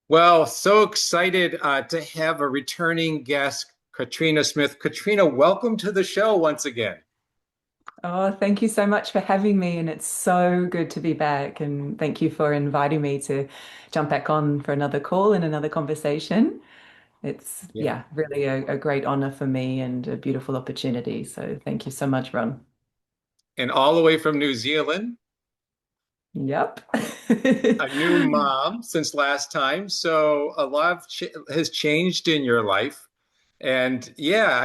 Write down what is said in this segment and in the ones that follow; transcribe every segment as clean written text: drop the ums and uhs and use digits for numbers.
Well, so excited to have a returning guest, Katrina Smith. Katrina, welcome to the show once again. Oh, thank you so much for having me. And it's so good to be back. And thank you for inviting me to jump back on for another call and another conversation. It's, Yeah. yeah, really a great honor for me and a beautiful opportunity. So thank you so much, Ron. And all the way from New Zealand, Yep. a new mom since last time. So a lot of ch has changed in your life. And yeah,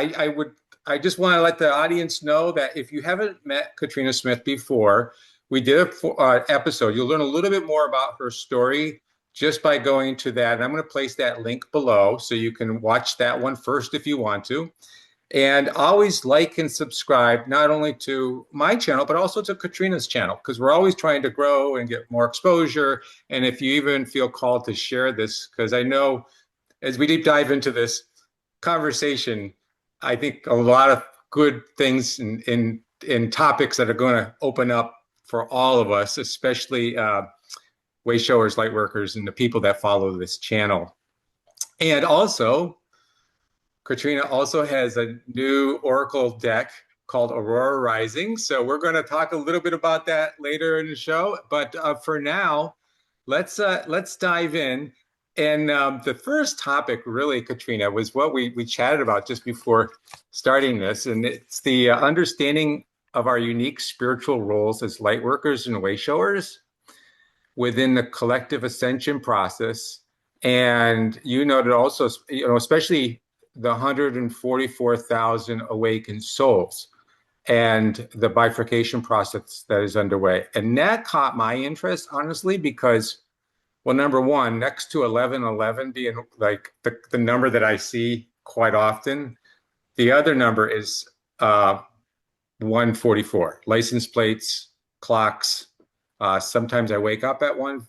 I just want to let the audience know that if you haven't met Katrina Smith before, we did a episode. You'll learn a little bit more about her story just by going to that. And I'm going to place that link below so you can watch that one first if you want to. And always like and subscribe not only to my channel, but also to Katrina's channel, because we're always trying to grow and get more exposure. And if you even feel called to share this, because I know as we deep dive into this conversation, I think a lot of good things in topics that are going to open up for all of us, especially wayshowers, lightworkers, and the people that follow this channel. And also, Katrina also has a new Oracle deck called Aurora Rising. So we're going to talk a little bit about that later in the show. But for now, let's dive in. And the first topic, really, Katrina, was what we chatted about just before starting this, and it's the understanding of our unique spiritual roles as light workers and wayshowers within the collective ascension process. And you noted also, especially the 144,000 awakened souls and the bifurcation process that is underway. And that caught my interest, honestly, because, well, number one, next to 1111 being like the number that I see quite often, the other number is 144. License plates, clocks. Sometimes I wake up at one,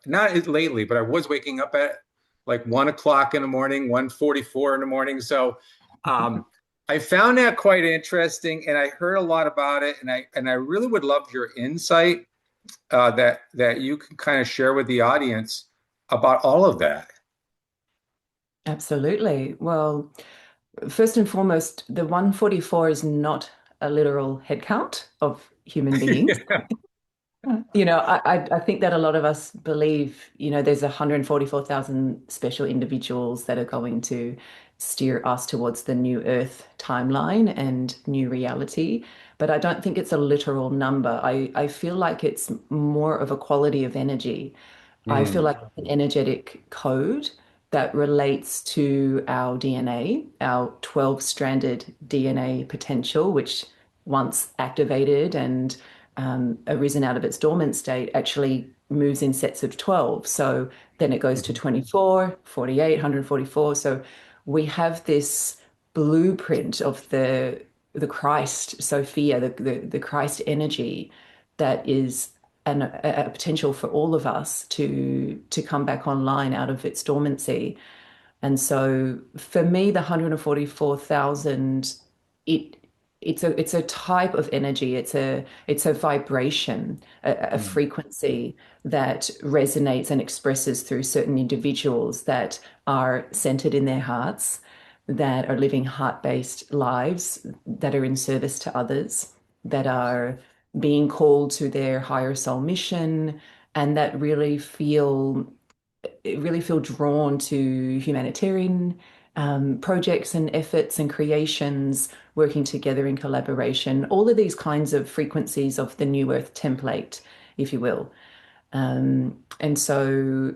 not lately, but I was waking up at like 1 o'clock in the morning, 1:44 in the morning. So um, I found that quite interesting, and I heard a lot about it, and I really would love your insight that you can kind of share with the audience about all of that. Absolutely. Well, first and foremost, the 144 is not a literal head count of human beings. I think that a lot of us believe, there's 144,000 special individuals that are going to steer us towards the new Earth timeline and new reality. But I don't think it's a literal number. I feel like it's more of a quality of energy. I feel Mm, like it's an energetic code that relates to our DNA, our 12-stranded DNA potential, which once activated and arisen out of its dormant state actually moves in sets of 12. So then it goes to mhm, 24, 48, 144. So we have this blueprint of the Christ, Sophia, the Christ energy that is a potential for all of us to come back online out of its dormancy. And so for me, the 144,000, it it's a type of energy. It's a vibration, a mm, frequency that resonates and expresses through certain individuals that are centered in their hearts, that are living heart-based lives, that are in service to others, that are being called to their higher soul mission, and that really feel drawn to humanitarian projects and efforts and creations, working together in collaboration, all of these kinds of frequencies of the New Earth template, if you will. And so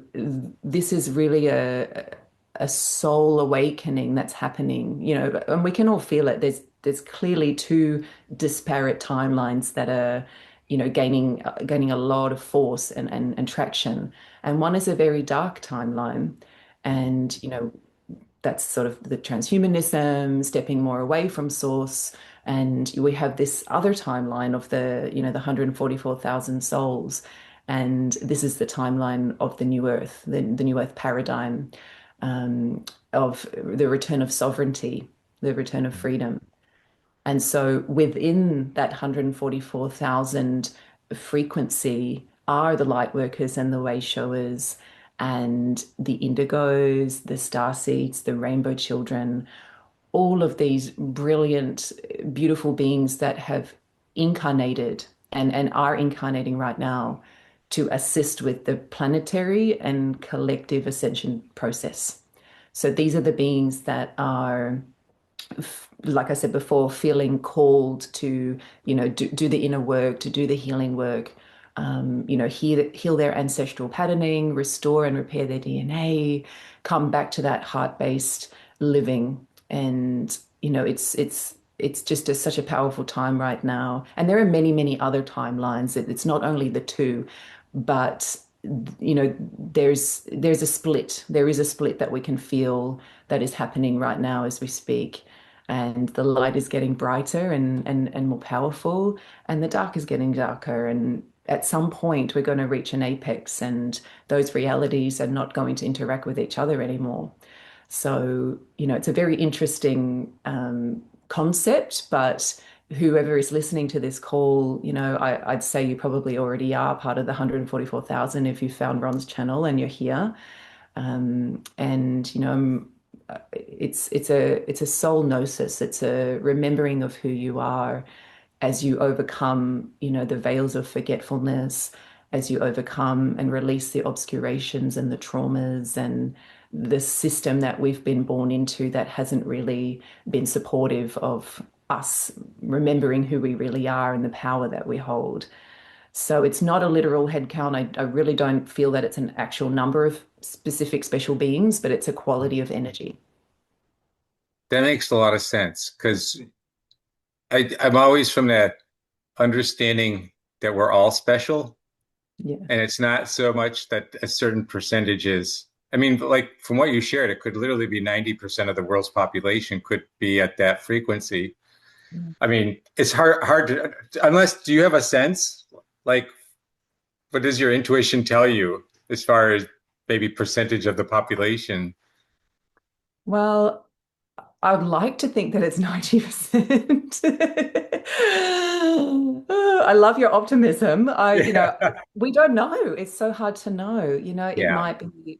this is really a soul awakening that's happening, and we can all feel it. There's clearly two disparate timelines that are, gaining a lot of force and traction. And one is a very dark timeline, and that's sort of the transhumanism, stepping more away from source. And we have this other timeline of the 144,000 souls. And this is the timeline of the new earth, the new earth paradigm, of the return of sovereignty, the return of freedom. And so within that 144,000 frequency are the light workers and the way showers and the indigos, the starseeds, the rainbow children, all of these brilliant, beautiful beings that have incarnated and are incarnating right now to assist with the planetary and collective ascension process. So these are the beings that are, like I said before, feeling called to, do the inner work, to do the healing work, heal their ancestral patterning, restore and repair their DNA, come back to that heart-based living. And, it's just such a powerful time right now. And there are many, many other timelines. It's not only the two, but there's a split. There is a split that we can feel that is happening right now as we speak. And the light is getting brighter and more powerful, and the dark is getting darker. And at some point, we're going to reach an apex, and those realities are not going to interact with each other anymore. So, it's a very interesting concept, but whoever is listening to this call, I'd say you probably already are part of the 144,000 if you found Ron's channel and you're here. And it's a soul gnosis. It's a remembering of who you are as you overcome, the veils of forgetfulness, as you overcome and release the obscurations and the traumas and the system that we've been born into that hasn't really been supportive of us remembering who we really are and the power that we hold. So it's not a literal head count. I really don't feel that it's an actual number of specific special beings, but it's a quality of energy. That makes a lot of sense because I'm always from that understanding that we're all special, Yeah. and it's not so much that a certain percentage is. I mean, like from what you shared, it could literally be 90% of the world's population could be at that frequency. I mean, it's hard to, unless, do you have a sense? Like, what does your intuition tell you as far as maybe percentage of the population? Well, I'd like to think that it's 90%. I love your optimism. Yeah. We don't know. It's so hard to know. It Yeah. might be,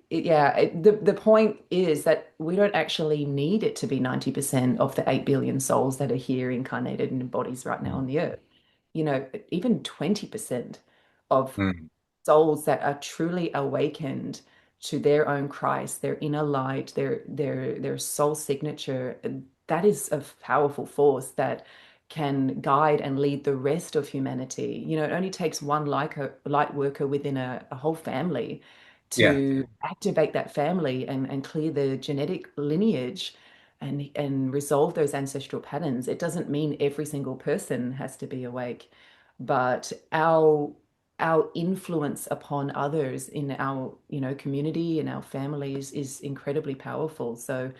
yeah. The point is that we don't actually need it to be 90% of the 8 billion souls that are here incarnated in bodies right now on the earth. Even 20% of Mm. souls that are truly awakened to their own Christ, their inner light, their soul signature, that is a powerful force that can guide and lead the rest of humanity. It only takes one light worker within a whole family Yeah. to activate that family and clear the genetic lineage and resolve those ancestral patterns. It doesn't mean every single person has to be awake, but our influence upon others in our community and our families is incredibly powerful. So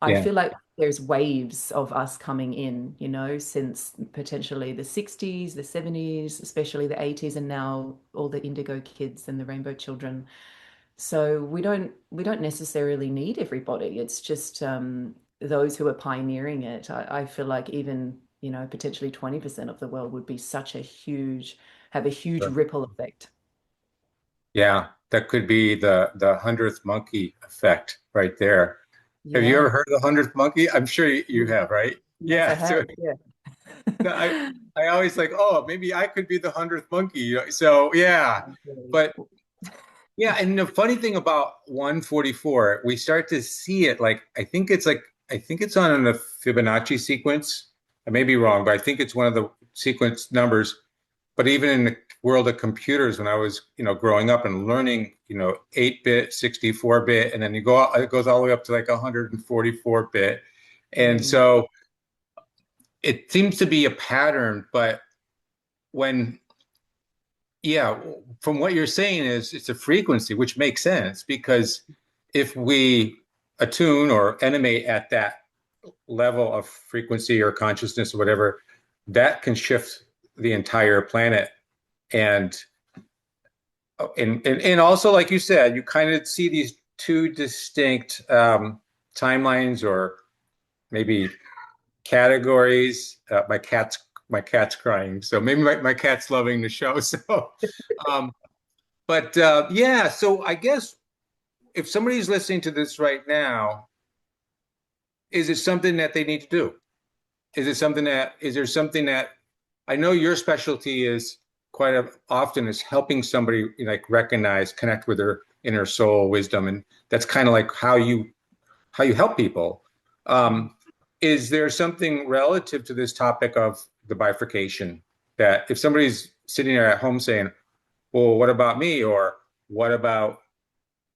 I Yeah. feel like there's waves of us coming in, since potentially the 60s, the 70s, especially the 80s, and now all the indigo kids and the rainbow children. So we don't necessarily need everybody. It's just those who are pioneering it. I feel like even, potentially 20% of the world would be have a huge Sure. ripple effect. Yeah. That could be the 100th monkey effect right there. Have you ever Yeah. heard of the 100th monkey? I'm sure you have, right? Yes, I Yeah. have. So Yeah. no, I always like, oh, maybe I could be the 100th monkey. So yeah. But yeah, and the funny thing about 144, we start to see it like I think it's on the Fibonacci sequence. I may be wrong, but I think it's one of the sequence numbers. But even in the world of computers, when I was, growing up and learning, 8-bit, 64-bit, and then it goes all the way up to like 144-bit. And Mm, so it seems to be a pattern, but when yeah, from what you're saying is it's a frequency, which makes sense because if we attune or animate at that level of frequency or consciousness or whatever, that can shift the entire planet. And and also, like you said, you kind of see these two distinct timelines or maybe categories. My cat's crying, so maybe my cat's loving the show. So um, But yeah, so I guess if somebody's listening to this right now, is it something that they need to do? Is there something that I know your specialty is often is helping somebody like recognize, connect with their inner soul wisdom, and that's kind of like how you help people. Um, is there something relative to this topic of the bifurcation that if somebody's sitting there at home saying, well, what about me? Or what about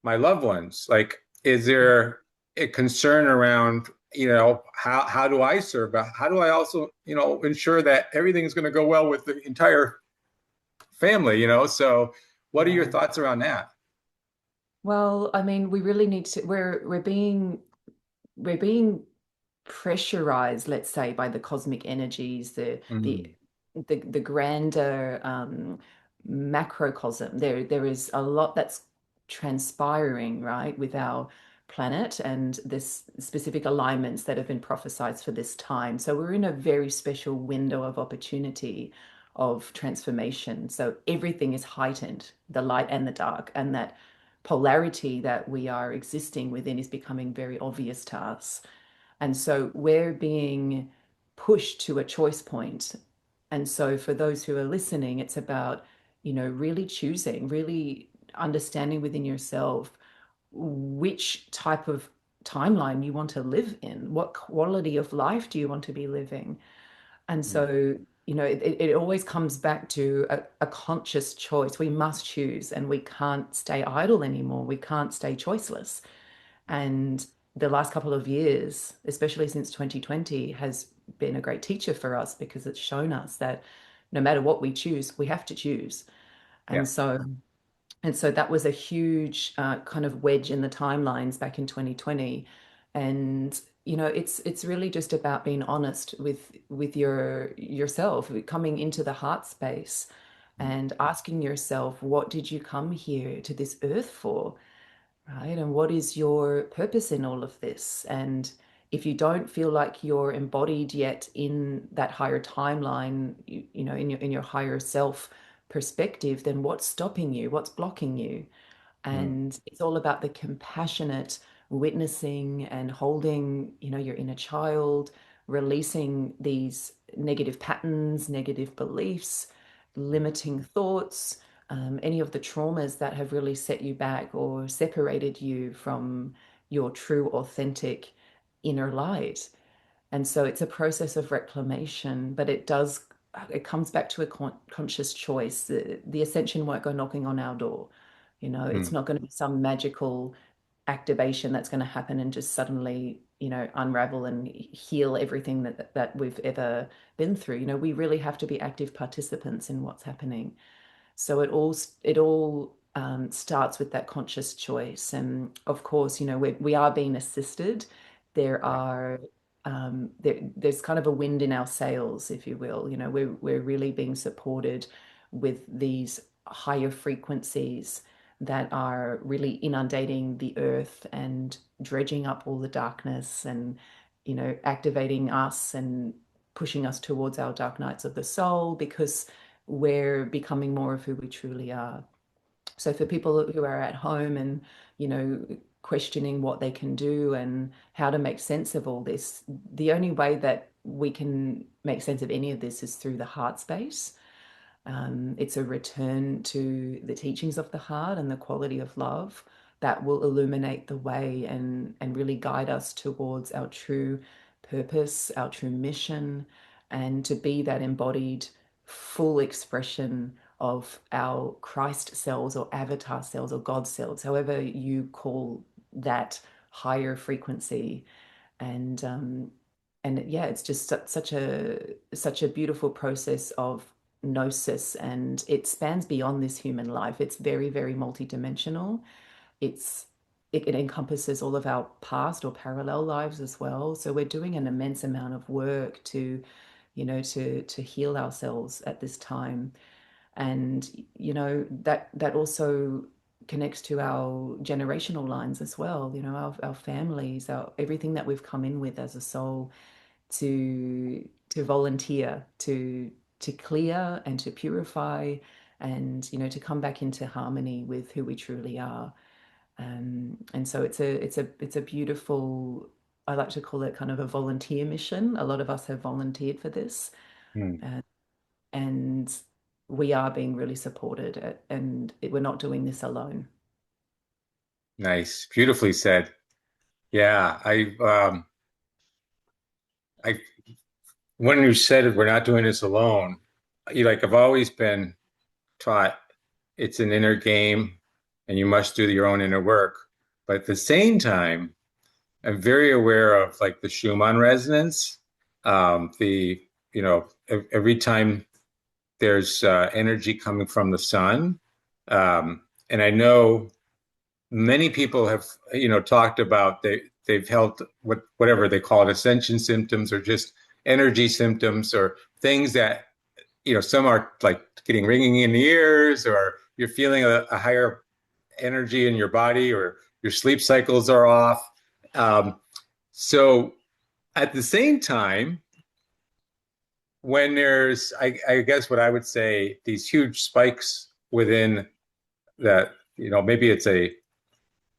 my loved ones? Like, is there a concern around, how do I serve? How do I also, ensure that everything's going to go well with the entire family, So what are your Yeah. thoughts around that? Well, I mean, we really need to, we're being pressurized, let's say, by the cosmic energies, Mm, the grander macrocosm. There is a lot that's transpiring, right, with our planet and this specific alignments that have been prophesied for this time. So we're in a very special window of opportunity of transformation. So everything is heightened, the light and the dark, and that polarity that we are existing within is becoming very obvious to us. And so we're being pushed to a choice point. And so for those who are listening, it's about, really choosing, really understanding within yourself which type of timeline you want to live in. What quality of life do you want to be living? And mm, so, it always comes back to a conscious choice. We must choose, and we can't stay idle anymore. We can't stay choiceless. And the last couple of years, especially since 2020, has been a great teacher for us because it's shown us that no matter what we choose, we have to choose. yeah. And so that was a huge kind of wedge in the timelines back in 2020. And it's really just about being honest with yourself, coming into the heart space Mm, and asking yourself, what did you come here to this earth for? Right? And what is your purpose in all of this? And if you don't feel like you're embodied yet in that higher timeline, in your higher self perspective, then what's stopping you? What's blocking you? mm, And it's all about the compassionate witnessing and holding, your inner child, releasing these negative patterns, negative beliefs, limiting thoughts, any of the traumas that have really set you back or separated you from your true, authentic inner light. And so it's a process of reclamation, but it comes back to a conscious choice. The ascension won't go knocking on our door. It's mm, not going to be some magical activation that's going to happen and just suddenly, unravel and heal everything that we've ever been through. We really have to be active participants in what's happening. So it all starts with that conscious choice, and of course, we are being assisted. There yeah. are there's kind of a wind in our sails, if you will. We're really being supported with these higher frequencies that are really inundating the earth and dredging up all the darkness and activating us and pushing us towards our dark nights of the soul because we're becoming more of who we truly are. So for people who are at home and, questioning what they can do and how to make sense of all this, the only way that we can make sense of any of this is through the heart space. It's a return to the teachings of the heart and the quality of love that will illuminate the way and really guide us towards our true purpose, our true mission, and to be that embodied full expression of our Christ selves or avatar selves or God selves, however you call that higher frequency. And yeah, it's just such a beautiful process of gnosis, and it spans beyond this human life. It's very, very multidimensional. It's it encompasses all of our past or parallel lives as well. So we're doing an immense amount of work to heal ourselves at this time. And that also connects to our generational lines as well, our families, our everything that we've come in with as a soul to volunteer to clear and to purify and to come back into harmony with who we truly are. And so it's a beautiful, I like to call it kind of a volunteer mission. A lot of us have volunteered for this, Mm. uh, and we are being really supported, and we're not doing this alone. Nice. Beautifully said. Yeah, I when you said we're not doing this alone, I've always been taught it's an inner game and you must do your own inner work. But at the same time, I'm very aware of like the Schumann resonance. The every time there's energy coming from the sun, and I know many people have talked about they've held whatever they call it ascension symptoms or just energy symptoms or things that some are like getting ringing in the ears or you're feeling a higher energy in your body or your sleep cycles are off. So at the same time, when there's, I guess what I would say, these huge spikes within that, maybe it's a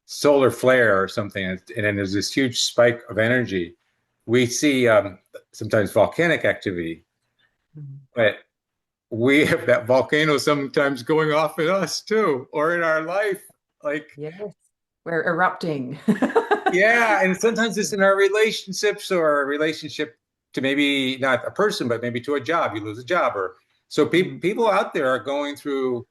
solar flare or something, and then there's this huge spike of energy. We see sometimes volcanic activity, Mhm. but we have that volcano sometimes going off in us too, or in our life. Like, Yes, we're erupting. yeah, and sometimes it's in our relationships or a relationship to maybe not a person, but maybe to a job. You lose a job, or so Mm. people out there are going through.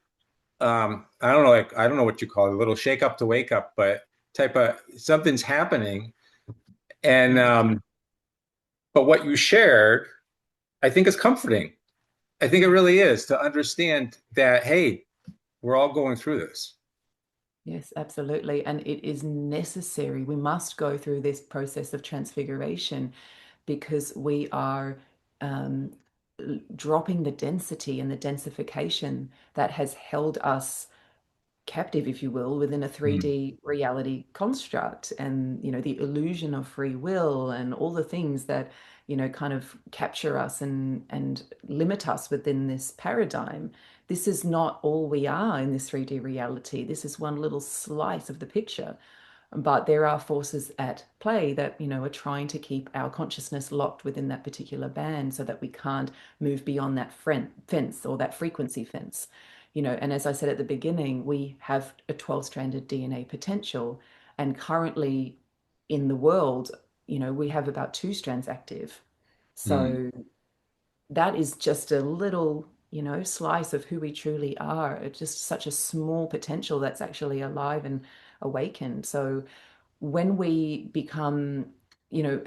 I don't know, like I don't know what you call it, a little shake up to wake up, but type of something's happening. And Yeah. but what you shared, I think is comforting. I think it really is to understand that, hey, we're all going through this. Yes, absolutely. And it is necessary. We must go through this process of transfiguration because we are um, dropping the density and the densification that has held us captive, if you will, within a Mm, 3D reality construct, and the illusion of free will and all the things that kind of capture us and limit us within this paradigm. This is not all we are in this 3D reality. This is one little slice of the picture. But there are forces at play that are trying to keep our consciousness locked within that particular band so that we can't move beyond that fence or that frequency fence. And as I said at the beginning, we have a 12-stranded DNA potential, and currently in the world, we have about two strands active. mm, So that is just a little slice of who we truly are. It's just such a small potential that's actually alive and awakened. So when we become, you know,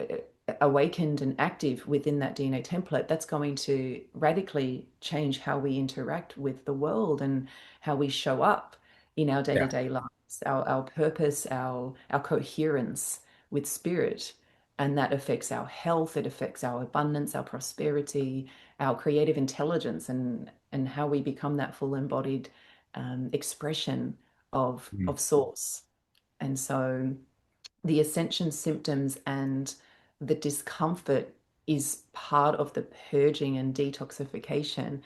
awakened and active within that DNA template, that's going to radically change how we interact with the world and how we show up in our yeah. day-to-day lives, our purpose, our coherence with spirit. And that affects our health, it affects our abundance, our prosperity, our creative intelligence, and how we become that full embodied expression Mm, of source. And so the ascension symptoms and the discomfort is part of the purging and detoxification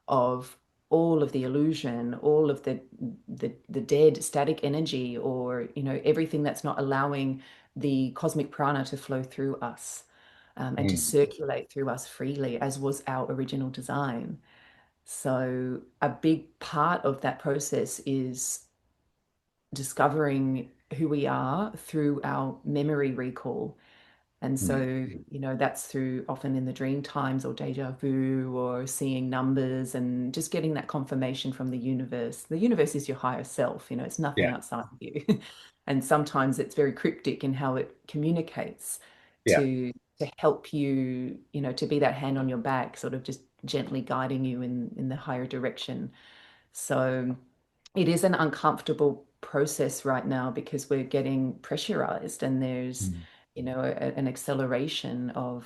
of all of the illusion, all of the dead static energy, or everything that's not allowing the cosmic prana to flow through us, and to mm, circulate through us freely, as was our original design. So a big part of that process is discovering who we are through our memory recall. And mm, so, that's through often in the dream times or deja vu or seeing numbers and just getting that confirmation from the universe. The universe is your higher self, it's nothing yeah. outside of you. And sometimes it's very cryptic in how it communicates Yeah. to help you, to be that hand on your back, sort of just gently guiding you in the higher direction. So it is an uncomfortable process right now because we're getting pressurized, and there's, Mm, an acceleration of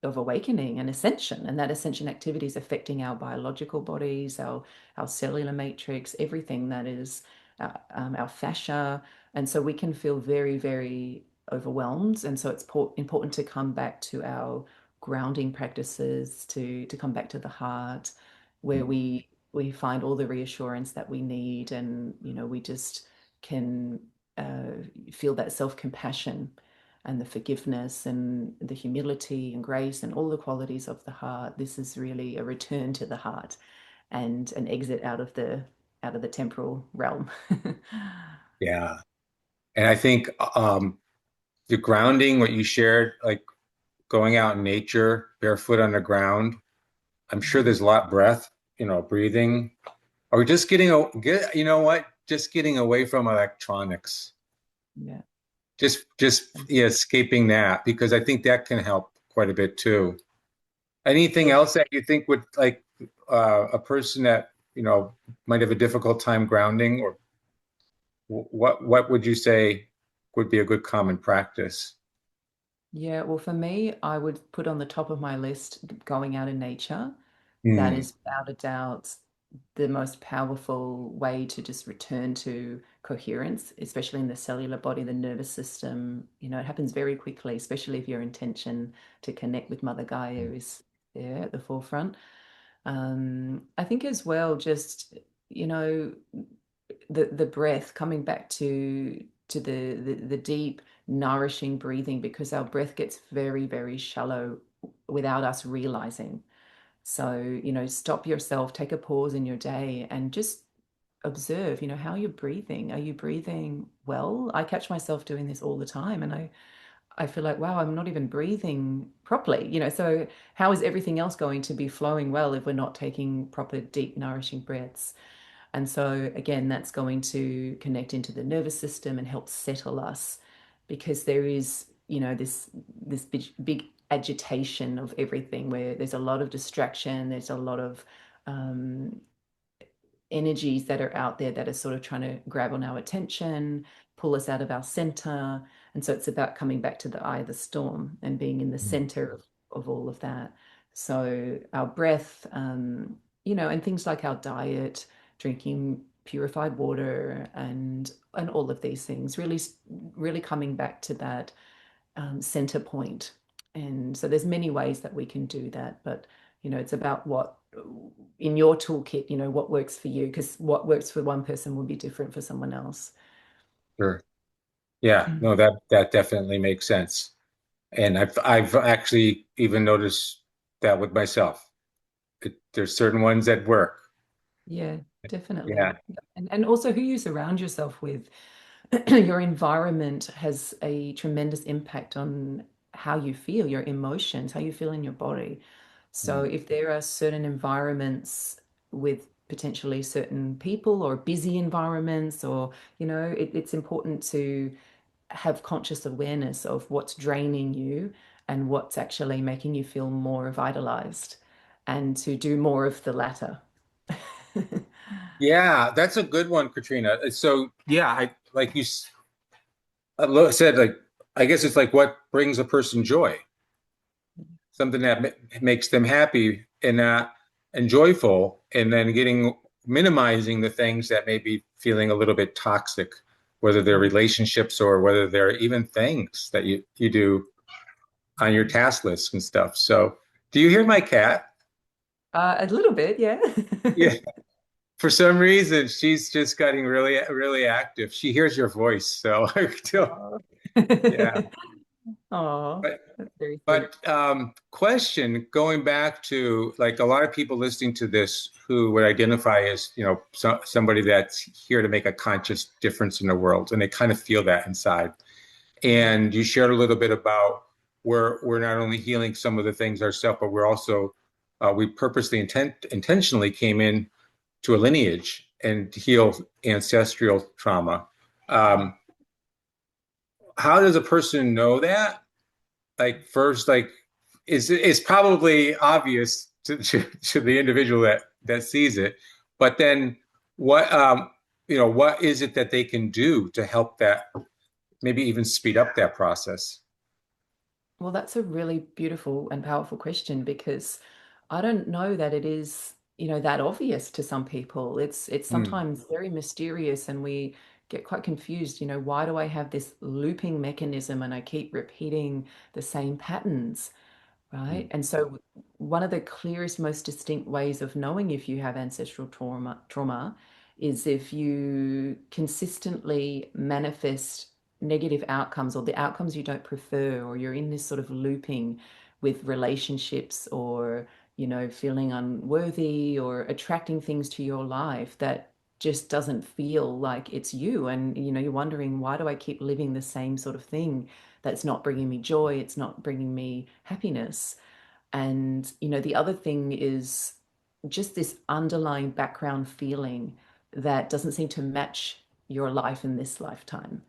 awakening and ascension, and that ascension activity is affecting our biological bodies, our cellular matrix, everything that is our fascia. And so we can feel very, very overwhelmed. And so it's important to come back to our grounding practices, to come back to the heart, where mm, we find all the reassurance that we need, and we just can uh, feel that self-compassion and the forgiveness and the humility and grace and all the qualities of the heart. This is really a return to the heart and an exit out of the temporal realm. Yeah. And I think the grounding, what you shared, like going out in nature, barefoot on the ground, I'm sure there's a lot of breath, breathing, or just you know what? Just getting away from electronics. Yeah. Just yeah, escaping that because I think that can help quite a bit too. Anything Yes. else that you think would like a person that, might have a difficult time grounding, or what would you say would be a good common practice? Yeah, well, for me, I would put on the top of my list going out in nature. That Hmm. is without a doubt the most powerful way to just return to coherence, especially in the cellular body, the nervous system. It happens very quickly, especially if your intention to connect with Mother Gaia is there at the forefront. I think as well, just, you know, the breath, coming back to the deep nourishing breathing, because our breath gets very, very shallow without us realizing. So, stop yourself, take a pause in your day and just observe, how you're breathing. Are you breathing well? I catch myself doing this all the time, and I feel like, wow, I'm not even breathing properly, so how is everything else going to be flowing well if we're not taking proper deep nourishing breaths? And so, again, that's going to connect into the nervous system and help settle us, because there is, this big agitation of everything, where there's a lot of distraction, there's a lot of um, energies that are out there that are sort of trying to grab on our attention, pull us out of our center. And so it's about coming back to the eye of the storm and being in the center of all of that. So our breath, and things like our diet, drinking purified water, and all of these things, really, really coming back to that center point. And so there's many ways that we can do that, but it's about what in your toolkit, what works for you, because what works for one person will be different for someone else. Sure. Yeah, Mm. no, that definitely makes sense. And I've actually even noticed that with myself. There's certain ones that work. Yeah, definitely. Yeah. And also who you surround yourself with. Your environment has a tremendous impact on how you feel, your emotions, how you feel in your body. So Mm. if there are certain environments with potentially certain people, or busy environments, or, it's important to have conscious awareness of what's draining you and what's actually making you feel more vitalized, and to do more of the latter. Yeah, that's a good one, Katrina. So yeah, I like said, like I guess it's like what brings a person joy, something that makes them happy and joyful, and then minimizing the things that may be feeling a little bit toxic, whether they're Mm. relationships or whether they're even things that you do on your task list and stuff. So, do you hear my cat? A little bit, yeah. Yeah. For some reason, she's just getting really, really active. She hears your voice, so I still, Oh. yeah. Oh, But that's very sweet. question going back to like a lot of people listening to this who would identify as, somebody that's here to make a conscious difference in the world, and they kind of feel that inside. Mm. And you shared a little bit about where we're not only healing some of the things ourselves, but we're also we purposely intentionally came in to a lineage and heal ancestral trauma. Um, how does a person know that? Like first, like it's probably obvious to the individual that sees it, but then what what is it that they can do to help that maybe even speed up that process? Well, that's a really beautiful and powerful question, because I don't know that it is, that obvious to some people. It's Hmm. sometimes very mysterious, and we get quite confused, why do I have this looping mechanism and I keep repeating the same patterns? right? Mm, And so one of the clearest, most distinct ways of knowing if you have ancestral trauma is if you consistently manifest negative outcomes or the outcomes you don't prefer, or you're in this sort of looping with relationships or, feeling unworthy or attracting things to your life that just doesn't feel like it's you. And, you're wondering, why do I keep living the same sort of thing that's not bringing me joy? It's not bringing me happiness. And, the other thing is just this underlying background feeling that doesn't seem to match your life in this lifetime.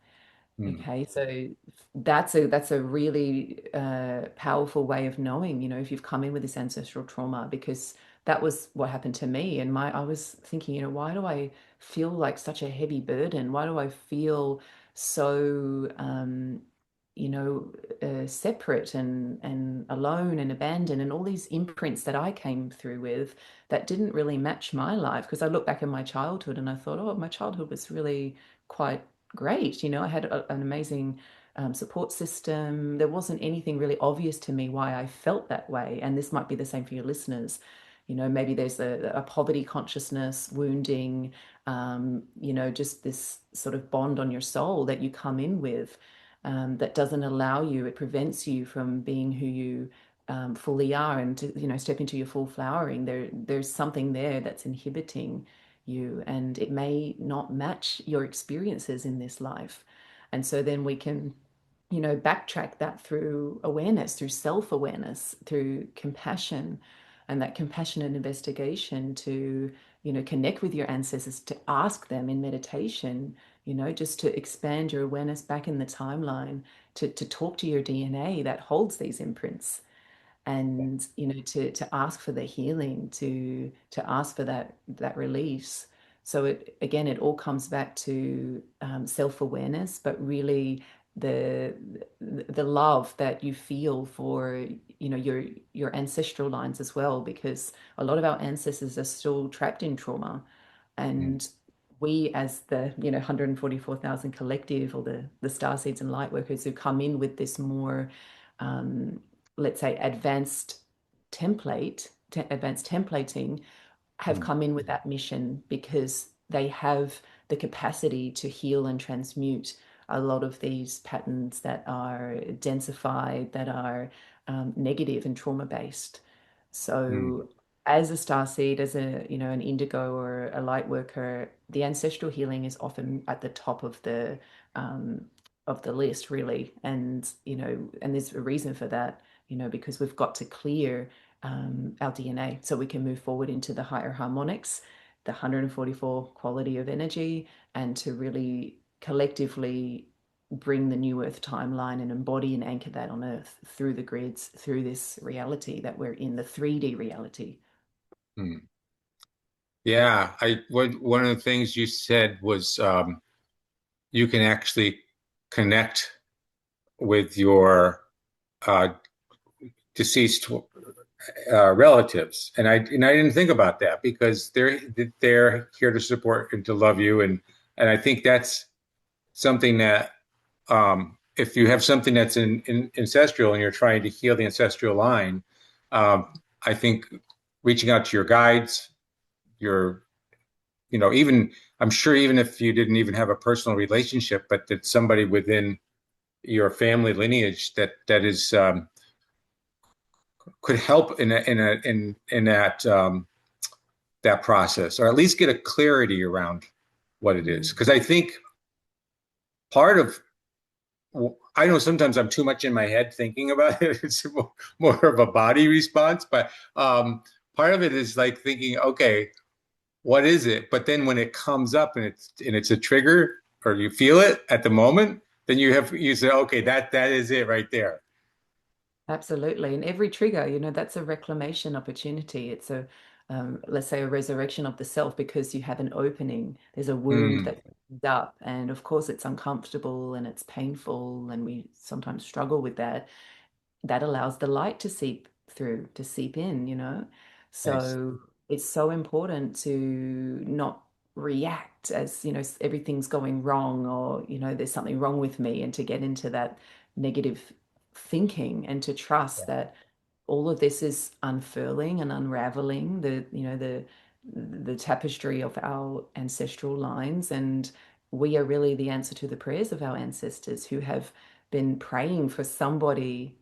mm, Okay, so that's a really powerful way of knowing, if you've come in with this ancestral trauma, because that was what happened to me. And I was thinking, why do I feel like such a heavy burden? Why do I feel so, you know, separate and alone and abandoned, and all these imprints that I came through with that didn't really match my life? Because I look back at my childhood and I thought, oh, my childhood was really quite great. I had an amazing support system. There wasn't anything really obvious to me why I felt that way. And this might be the same for your listeners. Maybe there's a poverty consciousness, wounding, just this sort of bond on your soul that you come in with, that doesn't allow you, it prevents you from being who you fully are, and to, step into your full flowering. There's something there that's inhibiting you, and it may not match your experiences in this life. And so then we can, backtrack that through awareness, through self-awareness, through compassion, and that compassionate investigation to, connect with your ancestors, to ask them in meditation, just to expand your awareness back in the timeline, to talk to your DNA that holds these imprints, and to ask for the healing, to ask for that release. So it all comes back to self-awareness, but really the the love that you feel for your ancestral lines as well, because a lot of our ancestors are still trapped in trauma. mm, And we, as the 144,000 collective, or the starseeds and lightworkers who come in with this more, um, let's say, advanced templating, have mm, come in with that mission because they have the capacity to heal and transmute a lot of these patterns that are densified, that are negative and trauma based. mm, So as a starseed, as an indigo or a light worker, the ancestral healing is often at the top of the list, really. And and there's a reason for that, because we've got to clear our DNA so we can move forward into the higher harmonics, the 144 quality of energy, and to really collectively bring the new earth timeline and embody and anchor that on earth through the grids, through this reality that we're in, the 3D reality. mm. Yeah, one of the things you said was you can actually connect with your uh, deceased relatives, and I didn't think about that because they're here to support and to love you, and I think that's something that if you have something that's in ancestral and you're trying to heal the ancestral line, I think reaching out to your guides, your even I'm sure even if you didn't even have a personal relationship, but that somebody within your family lineage that is could help in that process, or at least get a clarity around what it is. Mm. Because I think part of I know sometimes I'm too much in my head thinking about it. It's more of a body response, but part of it is like thinking, okay, what is it? But then when it comes up and it's a trigger, or you feel it at the moment, then you say, okay, that is it right there. Absolutely. And every trigger, that's a reclamation opportunity. It's let's say, a resurrection of the self, because you have an opening. There's a wound Mm, that's up. And of course, it's uncomfortable and it's painful. And we sometimes struggle with that. That allows the light to seep through, to seep in. nice. So it's so important to not react as, everything's going wrong, or, there's something wrong with me, and to get into that negative thinking, and to trust Yeah. that all of this is unfurling and unraveling the tapestry of our ancestral lines, and we are really the answer to the prayers of our ancestors who have been praying for somebody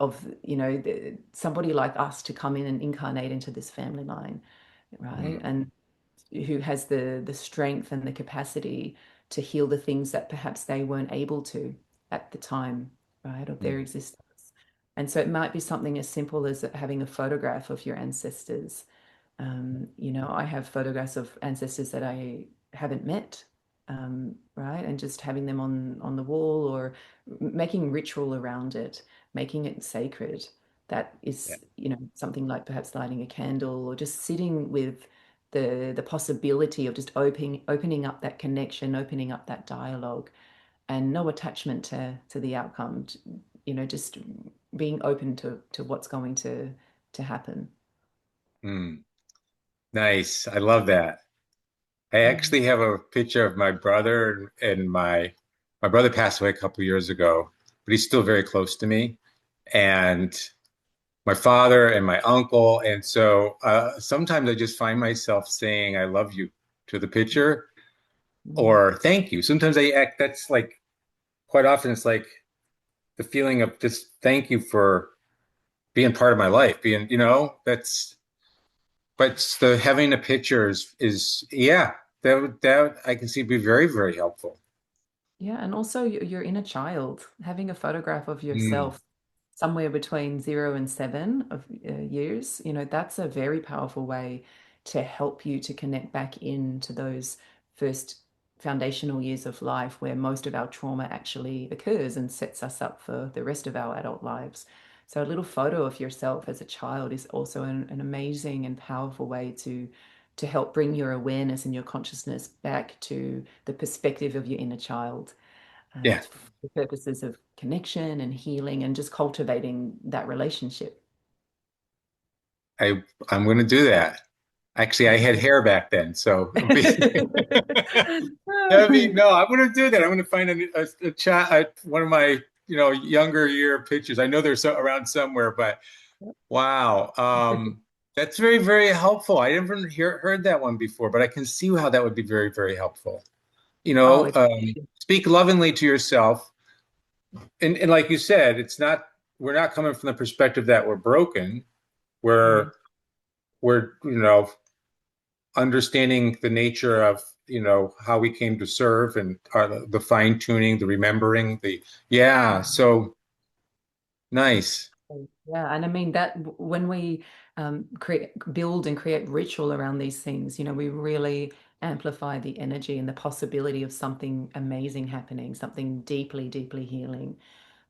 of somebody like us to come in and incarnate into this family line, right? Mm, And who has the strength and the capacity to heal the things that perhaps they weren't able to at the time, right, of their mm, existence. And so it might be something as simple as having a photograph of your ancestors. I have photographs of ancestors that I haven't met, right? And just having them on the wall, or making ritual around it, making it sacred. That yeah. is, something like perhaps lighting a candle, or just sitting with the possibility of just opening up that connection, opening up that dialogue, and no attachment to the outcome. Just being open to what's going to happen. Mm, nice. I love that. I Mm. actually have a picture of my brother, and my brother passed away a couple years ago, but he's still very close to me. And my father and my uncle. And so sometimes I just find myself saying I love you to the picture, Mm. or thank you. Sometimes I act, that's like, quite often it's like the feeling of just thank you for being part of my life, being, but the having a picture is yeah, that I can see be very, very helpful. Yeah, and also your inner child, having a photograph of Mm, yourself somewhere between 0 and 7 of years, that's a very powerful way to help you to connect back into those first foundational years of life where most of our trauma actually occurs and sets us up for the rest of our adult lives. So a little photo of yourself as a child is also an amazing and powerful way to help bring your awareness and your consciousness back to the perspective of your inner child, yeah, for purposes of connection and healing and just cultivating that relationship. I I'm going to do that. Actually, I had Awesome. hair back then, so no, I'm going to do that. I'm going to find a chat, one of my, younger year pictures. I know they're around somewhere, but wow. That's very, very helpful. I never heard that one before, but I can see how that would be very, very helpful. Oh, it's Speak lovingly to yourself. And like you said, we're not coming from the perspective that we're broken. mm, We're, understanding the nature of how we came to serve, and the fine tuning, the remembering, the yeah, so nice. yeah, and I mean that when we create, build, and create ritual around these things, we really amplify the energy and the possibility of something amazing happening, something deeply, deeply healing.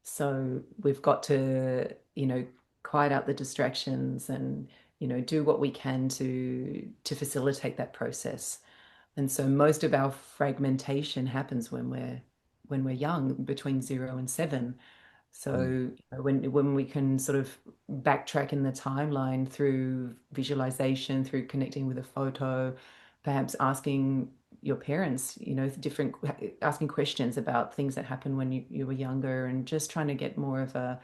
So we've got to, quiet out the distractions and, do what we can to facilitate that process. And so most of our fragmentation happens when we're young, between 0 and 7. So Mm, when we can sort of backtrack in the timeline through visualization, through connecting with a photo, perhaps asking your parents, different asking questions about things that happened when you were younger, and just trying to get more of a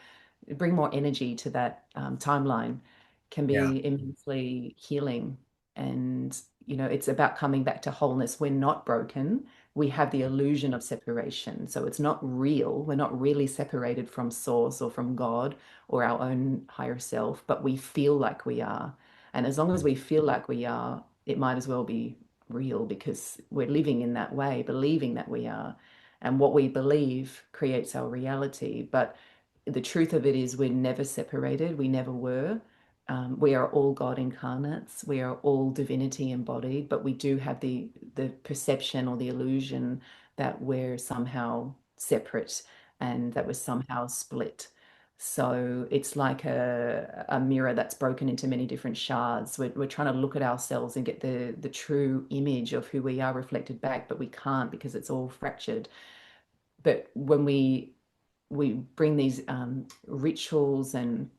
bring more energy to that timeline can yeah. be immensely healing. And it's about coming back to wholeness. We're not broken. We have the illusion of separation. So it's not real. We're not really separated from source or from God or our own higher self, but we feel like we are. And as long as we feel like we are, it might as well be real, because we're living in that way, believing that we are. And what we believe creates our reality. But the truth of it is, we're never separated. We never were. We are all God incarnates. We are all divinity embodied, but we do have the perception or the illusion that we're somehow separate and that we're somehow split. So it's like a mirror that's broken into many different shards. We're trying to look at ourselves and get the true image of who we are reflected back, but we can't, because it's all fractured. But when we bring these rituals and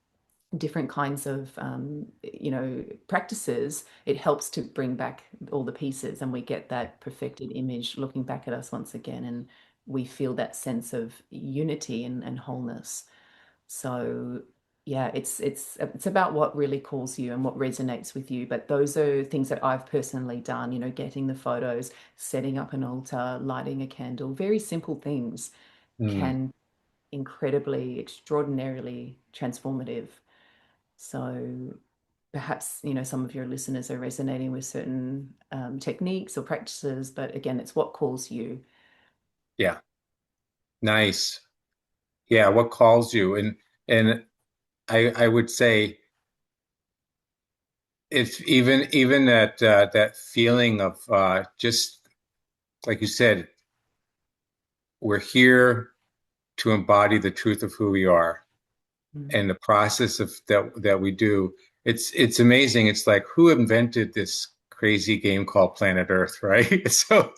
different kinds of practices, it helps to bring back all the pieces, and we get that perfected image looking back at us once again, and we feel that sense of unity and wholeness. So yeah, it's about what really calls you and what resonates with you. But those are things that I've personally done, you know, getting the photos, setting up an altar, lighting a candle, very simple things Mm, can incredibly, extraordinarily transformative. So perhaps, you know, some of your listeners are resonating with certain techniques or practices, but again, it's what calls you. yeah, nice. Yeah, what calls you? And I would say it's even that that feeling of just like you said, we're here to embody the truth of who we are, Mm, and the process of that we do. It's amazing. It's like who invented this crazy game called Planet Earth, right? So,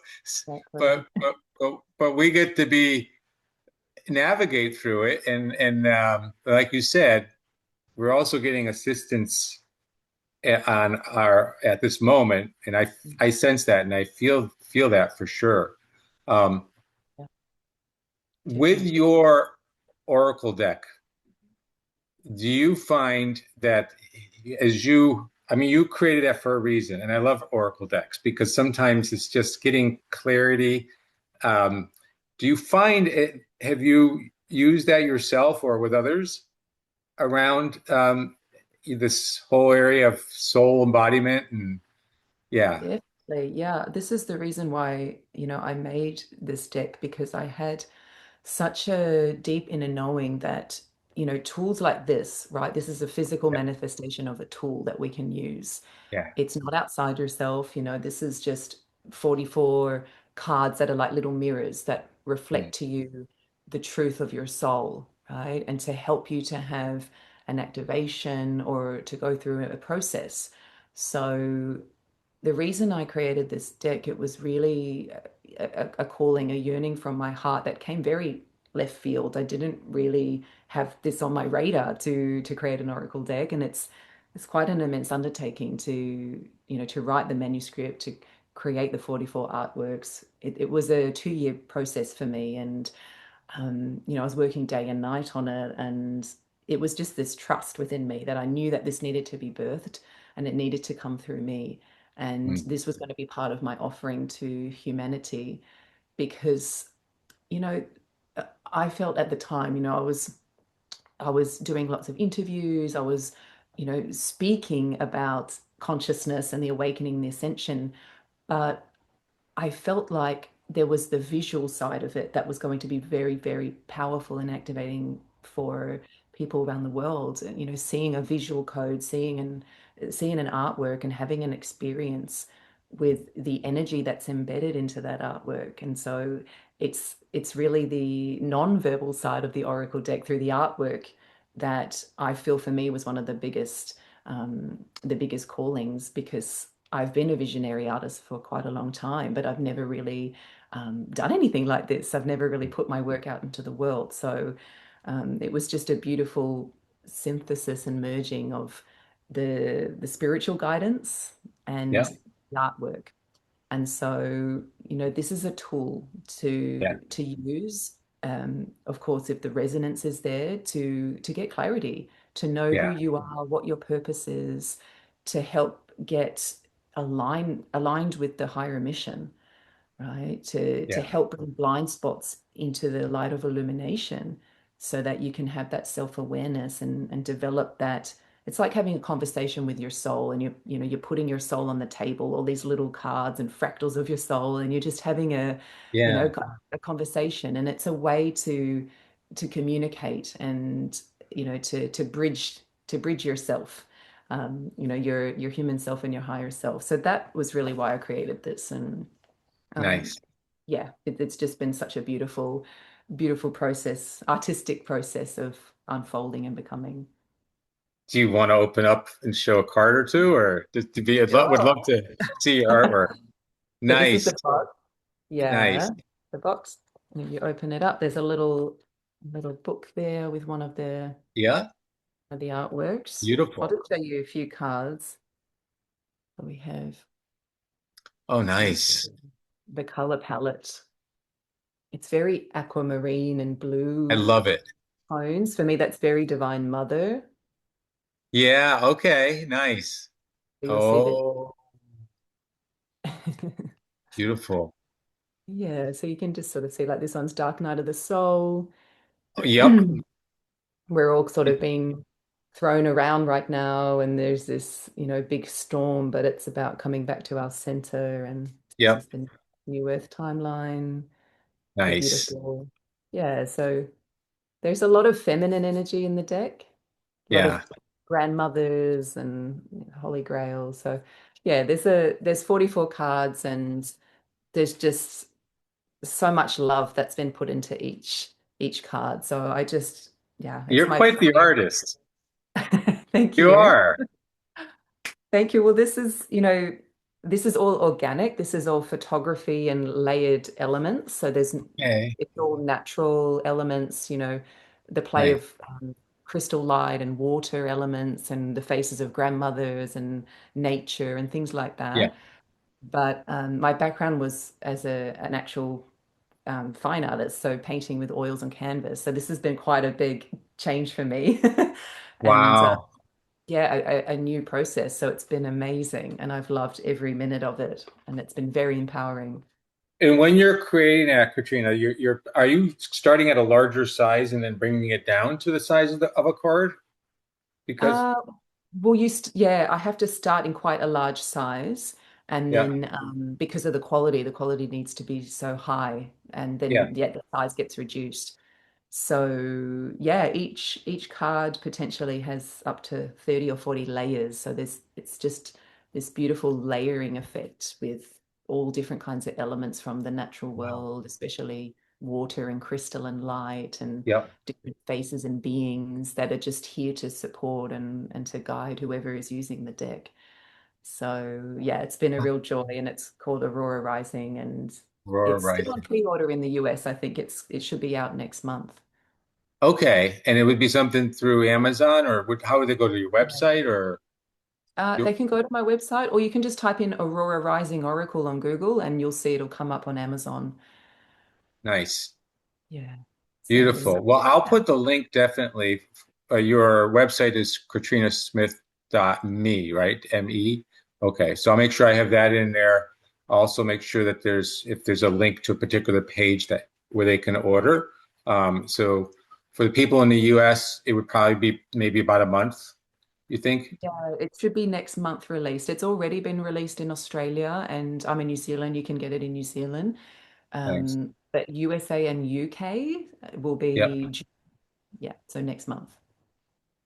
exactly. but we get to be navigate through it, and like you said, we're also getting assistance on our at this moment, and I sense that, and I feel that for sure. Um, Yeah, with definitely. your Oracle deck, do you find that as you, I mean, you created that for a reason, and I love Oracle decks because sometimes it's just getting clarity. Um, do you find it, have you used that yourself or with others around this whole area of soul embodiment? And yeah, Definitely. Yeah. This is the reason why, you know, I made this deck because I had such a deep inner knowing that, you know, tools like this, right? This is a physical yeah, manifestation of a tool that we can use. yeah, It's not outside yourself, you know, this is just 44 cards that are like little mirrors that mm, reflect to you the truth of your soul, right? And to help you to have an activation or to go through a process. So the reason I created this deck, it was really a calling, a yearning from my heart that came very left field. I didn't really have this on my radar to create an oracle deck, and it's quite an immense undertaking to, you know, to write the manuscript, to create the 44 artworks. It was a 2 year process for me, and you know, I was working day and night on it, and it was just this trust within me that I knew that this needed to be birthed and it needed to come through me. And mm, this was going to be part of my offering to humanity because, you know, I felt at the time, you know, I was doing lots of interviews, I was, you know, speaking about consciousness and the awakening, the ascension, but I felt like there was the visual side of it that was going to be very, very powerful and activating for people around the world. And, you know, seeing a visual code, seeing an artwork and having an experience with the energy that's embedded into that artwork. And so it's really the non-verbal side of the Oracle deck through the artwork that I feel for me was one of the biggest callings because I've been a visionary artist for quite a long time, but I've never really done anything like this. I've never really put my work out into the world. So it was just a beautiful synthesis and merging of the spiritual guidance and yeah, the artwork. And so, you know, this is a tool yeah, to use. Of course, if the resonance is there to get clarity, to know who yeah, you are, what your purpose is, to help get aligned with the higher mission, right? To yeah, help bring blind spots into the light of illumination so that you can have that self-awareness and develop that. It's like having a conversation with your soul and you know, you're putting your soul on the table, all these little cards and fractals of your soul, and you're just having you know, yeah, a conversation. And it's a way to communicate and, you know, to bridge yourself. You know, your human self and your higher self. So that was really why I created this. And um, nice. yeah, it's just been such a beautiful, beautiful process, artistic process of unfolding and becoming. Do you want to open up and show a card or two, or just to be? Would Sure. love to see your artwork. So this is Nice, the box. nice. Yeah, the box. When you open it up, there's a little book there with one Yeah, of the artworks. I'll beautiful. just show you a few cards that we have. Oh, So nice. the color palette, it's very aquamarine and I blue love it. tones. For me, that's very Divine Mother. Yeah, okay, nice. You'll see that. Oh, beautiful. Yeah, so you can just sort of see like this one's Dark Night of the Soul. Yep, We're all sort of being thrown around right now, and there's this, big storm, but it's about coming back to our center. And this yep, is the New Earth timeline, the nice. beautiful. Yeah, so there's a lot of feminine energy in the deck, a lot of Yeah, grandmothers and Holy Grail. So yeah, there's 44 cards, and there's just so much love that's been put into each card. So I just, yeah, it's you're my quite the prayer. artist. Thank You you. are. Thank you. Well, this is all organic. This is all photography and layered elements. So Okay, it's all natural elements, the play nice. of crystal light and water elements and the faces of grandmothers and nature and things like Yeah, that. But my background was as an actual fine artist, so painting with oils and canvas. So this has been quite a big change for me. And wow. yeah, a new process. So it's been amazing, and I've loved every minute of it, and it's been very empowering. And when you're creating that, Katrina, you're are you starting at a larger size and then bringing it down to the size of of a card? Because Uh, well, yeah, I have to start in quite a large size, and yeah, then because of the quality needs to be so high, and yeah, then the size gets reduced. So yeah, each card potentially has up to 30 or 40 layers. So it's just this beautiful layering effect with all different kinds of elements from the natural wow, world, especially water and crystal and light and yep. different faces and beings that are just here to support and to guide whoever is using the deck. So yeah, it's been a real joy, and it's called Aurora Rising, and Aurora it's still on Rising. pre-order in the US. I think it should be out next month. Okay, and it would be something through Amazon, or how would they go to your Yeah. website, or They you? can go to my website, or you can just type in Aurora Rising Oracle on Google, and you'll see it'll come up on Amazon. Nice. Yeah. So there's Beautiful. Well, something I'll about put the link definitely. Your website is katrinasmith.me, right? M-E. Okay. So I'll make sure I have that in there. I'll also make sure that if there's a link to a particular page that where they can order. So for the people in the US, it would probably be maybe about a month, you think? Yeah, it should be next month released. It's already been released in Australia, and I'm in New Zealand. You can get it in New Zealand. Thanks. But USA and UK will Yep. be, yeah, so next month.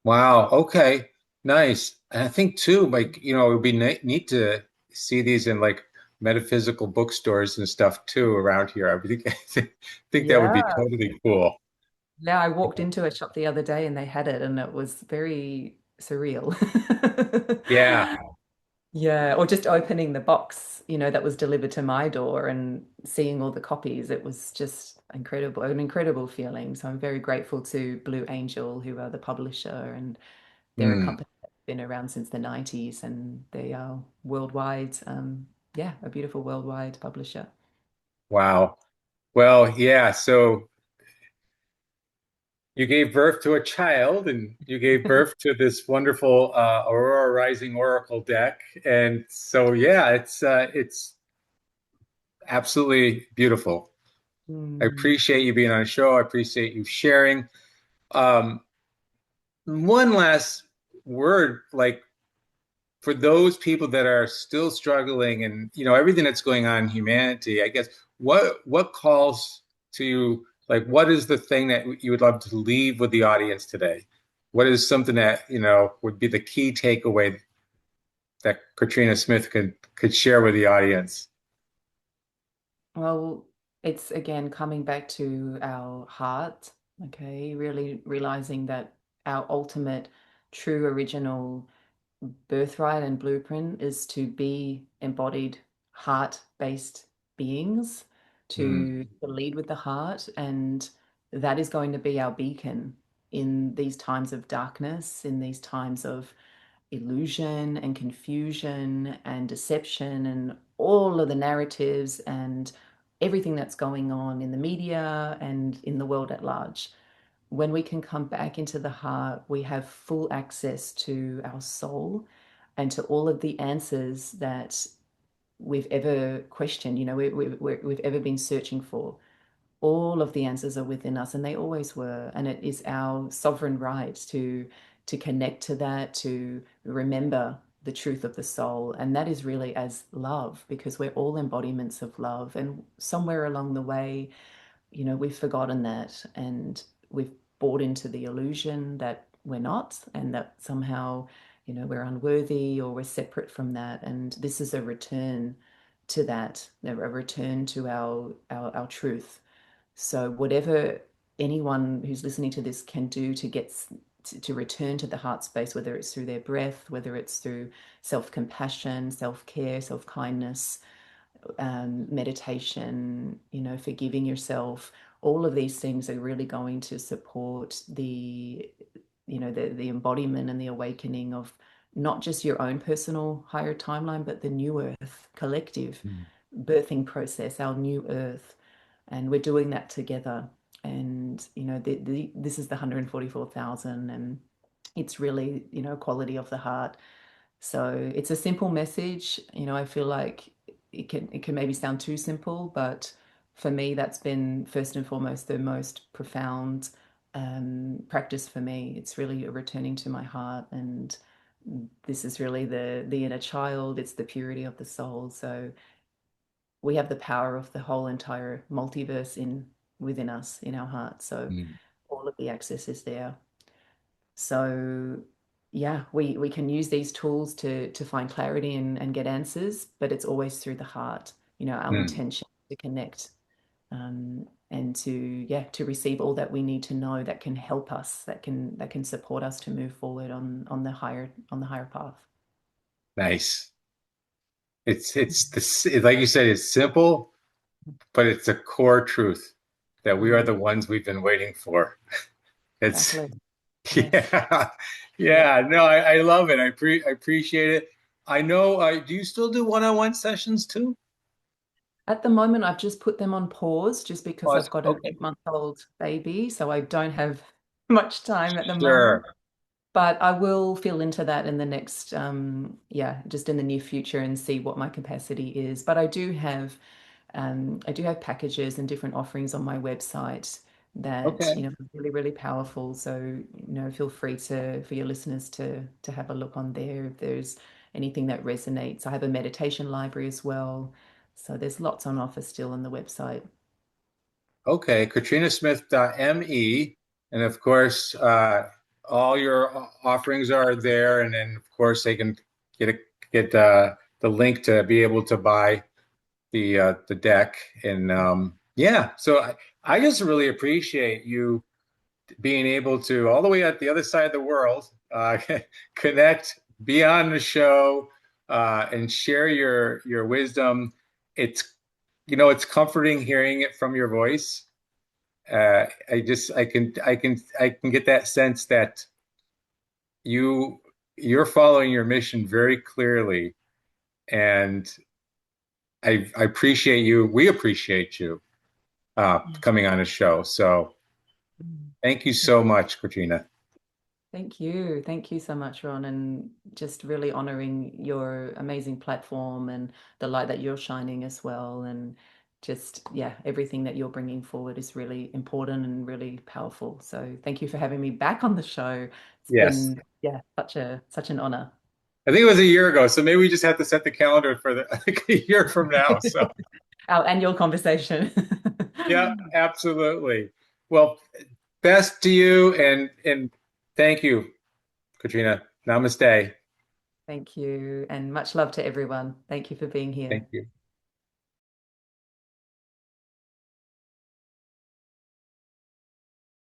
Wow. Okay. Nice. And I think too, like, it would be neat to see these in like metaphysical bookstores and stuff too around here. I think that would be Yeah. totally cool. Yeah, I walked into a shop the other day and they had it, and it was very surreal. Yeah. Yeah, or just opening the box, that was delivered to my door and seeing all the copies. It was just incredible, an incredible feeling. So I'm very grateful to Blue Angel, who are the publisher, and they're a Hmm. company that's been around since the 90s, and they are worldwide, yeah, a beautiful worldwide publisher. Wow. Well, yeah. So you gave birth to a child and you gave birth to this wonderful Aurora Rising Oracle deck. And so, yeah, it's absolutely beautiful. I Mm. appreciate you being on the show. I appreciate you sharing. Um, One last word, like for those people that are still struggling and everything that's going on in humanity, I guess what calls to you, like what is the thing that you would love to leave with the audience today? What is something that, would be the key takeaway that Katrina Smith could share with the audience? Well, it's again coming back to our heart, okay? Really realizing that our ultimate, true, original birthright and blueprint is to be embodied, heart-based beings, Mm, to lead with the heart, and that is going to be our beacon in these times of darkness, in these times of illusion and confusion and deception and all of the narratives and everything that's going on in the media and in the world at large. when we can come back into the heart, we have full access to our soul and to all of the answers that we've ever questioned, we've ever been searching for. All of the answers are within us, and they always were. And it is our sovereign right to connect to that, to remember the truth of the soul. And that is really as love, because we're all embodiments of love. And somewhere along the way, we've forgotten that, and we've bought into the illusion that we're not, and that somehow, we're unworthy or we're separate from that. And this is a return to that, a return to our truth. So whatever anyone who's listening to this can do to get to return to the heart space, whether it's through their breath, whether it's through self-compassion, self-care, self-kindness, meditation, forgiving yourself, all of these things are really going to support the embodiment and the awakening of not just your own personal higher timeline, but the new earth collective Mm. birthing process, our new earth. And we're doing that together. And, this is the 144,000, and it's really, quality of the heart. So it's a simple message. I feel like it can maybe sound too simple, but for me, that's been first and foremost the most profound practice for me. It's really a returning to my heart, and this is really the inner child. It's the purity of the soul. So we have the power of the whole entire multiverse within us, in our heart. So Mm. all of the access is there. So yeah, we can use these tools to find clarity and get answers, but it's always through the heart, our Mm. intention to connect, and to receive all that we need to know that can help us, that can support us to move forward on the higher path. Nice. It's like you said, it's simple, but it's a core truth that we are Mm, the ones we've been waiting for. It's exactly. Yes. yeah, Yeah. yeah. No, I love it. I appreciate it. I know. Do you still do one-on-one sessions too? At the moment, I've just put them on pause just because I've got an Okay. 8-month-old baby, so I don't have much time at the moment. Sure. But I will fill into that in the next, just in the near future, and see what my capacity is. But I do have packages and different offerings on my website that, Okay. are really, really powerful. So, feel free for your listeners to have a look on there if there's anything that resonates. I have a meditation library as well. So there's lots on offer still on the website. Okay. KatrinaSmith.me. And of course, all your offerings are there. And then, of course, they can get the link to be able to buy the deck. And yeah, so I just really appreciate you being able to all the way at the other side of the world connect, be on the show, and share your wisdom. It's it's comforting hearing it from your voice. I can get that sense that you you're following your mission very clearly, and I appreciate you. We appreciate you coming on the show. So Mm. thank you so much, Katrina. Thank you. Thank you so much, Ron, and just really honoring your amazing platform and the light that you're shining as well. And just, yeah, everything that you're bringing forward is really important and really powerful. So thank you for having me back on the show. It's Yes. been, yeah, such an honor. I think it was a year ago, so maybe we just have to set the calendar for like a year from now. So, Our annual conversation. yeah, absolutely. Well, best to you and thank you, Katrina. Namaste. Thank you, and much love to everyone. Thank you for being here. Thank you.